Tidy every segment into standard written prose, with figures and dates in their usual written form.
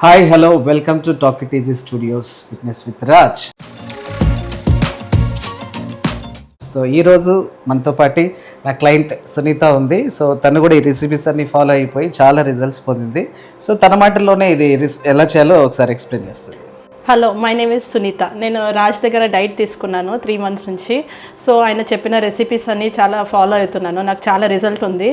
Hi hello welcome to talk it easy studios fitness with Raj. So ఈరోజు మనతో పాటు నా క్లయింట్ సునీత ఉంది. సో తను కూడా ఈ రెసిపీస్ అన్ని ఫాలో అయిపోయి చాలా రిజల్ట్స్ పొందింది. సో తన మాటల్లోనే ఇది ఎలా చేయాలో ఒకసారి ఎక్స్ప్లెయిన్ చేస్తుంది. Hello, my name is Sunitha. నేను రాజ్ దగ్గర డైట్ తీసుకున్నాను 3 months నుంచి. సో ఆయన చెప్పిన రెసిపీస్ అన్ని చాలా ఫాలో అవుతున్నాను. నాకు చాలా రిజల్ట్ ఉంది.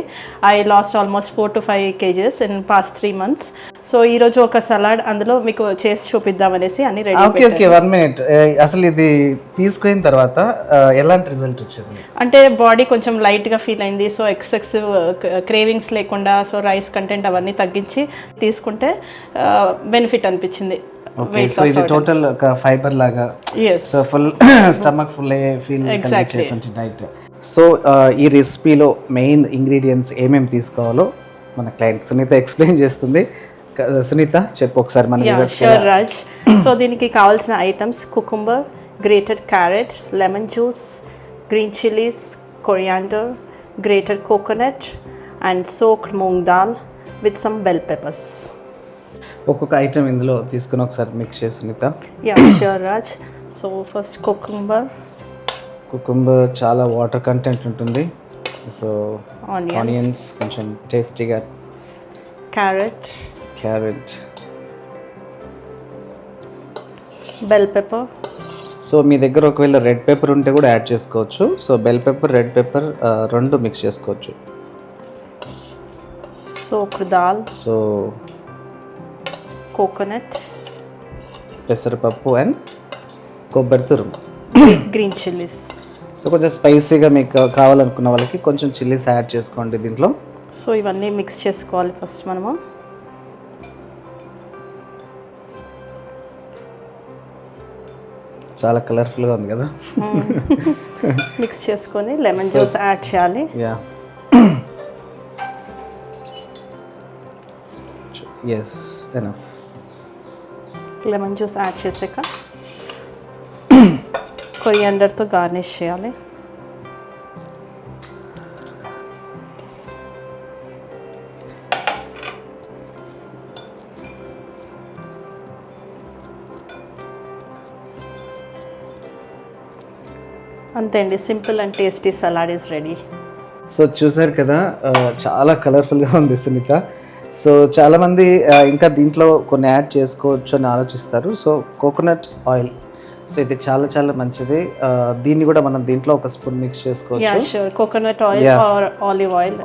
I last almost 4 to 5 kgs in past 3 months. So ఈరోజు ఒక సలాడ్ అందులో మీకు చేసి చూపిద్దామనేసి అన్ని రెడీ. Okay 1 minute. అసలు ఇది తీసుకున్న తర్వాత ఎలాంటి రిజల్ట్ వచ్చింది? అంటే బాడీ కొంచెం లైట్గా ఫీల్ అయింది. సో ఎక్సెసివ్ క్రేవింగ్స్ లేకుండా, సో రైస్ కంటెంట్ అవన్నీ తగ్గించి తీసుకుంటే బెనిఫిట్ అనిపించింది. ఓకే, సో ఇది టోటల్ ఒక ఫైబర్ లాగా. So full stomach full feel కొంచెం డైట్. సో ఈ రెసిపీలో మెయిన్ ఇంగ్రీడియంట్స్ ఏమేమి తీసుకోవాలో మన క్లయింట్ సునీత ఎక్స్ప్లెయిన్ చేస్తుంది. సునీత చెప్పు ఒకసారి మన షూర్ రాజ్. సో దీనికి కావాల్సిన items: cucumber, grated carrot, lemon juice, green chillies, coriander, grated coconut and soaked moong dal with some bell peppers. ఒక్కొక్క ఐటమ్ ఇందులో తీసుకుని ఒకసారి మిక్స్ చేసి Sunitha. Yeah sure Raj. So first cucumber చాలా వాటర్ కంటెంట్ ఉంటుంది. సో ఆనియన్స్ కొంచెం టేస్టీగా. Carrot, bell pepper. సో మీ దగ్గర ఒకవేళ రెడ్ పెప్పర్ ఉంటే కూడా యాడ్ చేసుకోవచ్చు. So bell pepper, red pepper రెండు మిక్స్ చేసుకోవచ్చు. సోక్డ్ దాల్, సో కోకోనట్, పెసరపప్పు అండ్ కొబ్బరి తురుము, గ్రీన్ చిల్లీస్. సో కొంచెం స్పైసీగా మీకు కావాలనుకున్న వాళ్ళకి కొంచెం చిల్లీస్ యాడ్ చేసుకోండి దీంట్లో. సో ఇవన్నీ మిక్స్ చేసుకోవాలి ఫస్ట్ మనము. చాలా కలర్ఫుల్గా ఉంది కదా. మిక్స్ చేసుకొని లెమన్ జ్యూస్ యాడ్ చేయాలి. Yeah yes enough. Lemon juice add చేసాక కొరియాండర్తో గార్నిష్ చేయాలి. అంతే అండి, simple and tasty salad is ready. So చూసారు కదా, చాలా కలర్ఫుల్గా ఉంది సునీత. సో చాలామంది ఇంకా దీంట్లో కొన్ని యాడ్ చేసుకోవచ్చు అని ఆలోచిస్తారు. సో కోకోనట్ ఆయిల్, సో ఇది చాలా చాలా మంచిది. దీన్ని కూడా మనం దీంట్లో ఒక స్పూన్ మిక్స్ చేసుకోవచ్చు. Coconut oil are olive oil.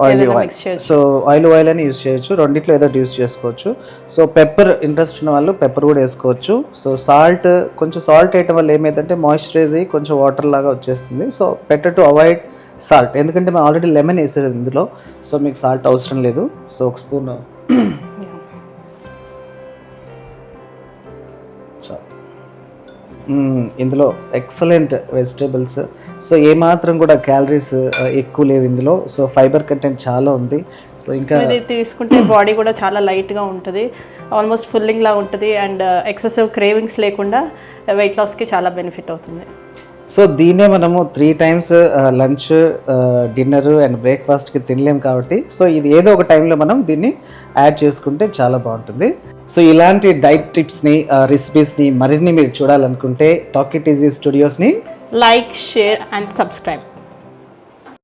So oil అని యూజ్ చేయొచ్చు. రెండిట్లో ఏదో యూజ్ చేసుకోవచ్చు. సో పెప్పర్ ఇంట్రెస్ట్ ఉన్న వాళ్ళు పెప్పర్ కూడా వేసుకోవచ్చు. సో కొంచెం సాల్ట్ వేయటం వల్ల ఏమైందంటే మాయిశ్చరైజ్ అయ్యి కొంచెం వాటర్ లాగా వచ్చేస్తుంది. So better to avoid salt, ఎందుకంటే మేము ఆల్రెడీ లెమన్ వేసేది ఇందులో. సో మీకు సాల్ట్ అవసరం లేదు. సో ఒక స్పూన్ ఇందులో ఎక్సలెంట్ వెజిటేబుల్స్. సో ఏమాత్రం కూడా క్యాలరీస్ ఎక్కువ లేవు ఇందులో. సో ఫైబర్ కంటెంట్ చాలా ఉంది. సో ఇంకా ఇది తీసుకుంటే బాడీ కూడా చాలా లైట్గా ఉంటుంది, ఆల్మోస్ట్ ఫుల్లింగ్ లా ఉంటుంది అండ్ ఎక్సెసివ్ క్రేవింగ్స్ లేకుండా వెయిట్ లాస్కి చాలా బెనిఫిట్ అవుతుంది. సో దీన్నే మనము 3 times లంచ్, డిన్నర్ అండ్ బ్రేక్ఫాస్ట్కి తినలేం కాబట్టి, సో ఇది ఏదో ఒక టైంలో మనం దీన్ని యాడ్ చేసుకుంటే చాలా బాగుంటుంది. సో ఇలాంటి డైట్ టిప్స్ని, రెసిపీస్ని మరిన్ని మీరు చూడాలనుకుంటే టాక్ ఇట్ ఈజీ స్టూడియోస్ని లైక్, షేర్ అండ్ సబ్స్క్రైబ్.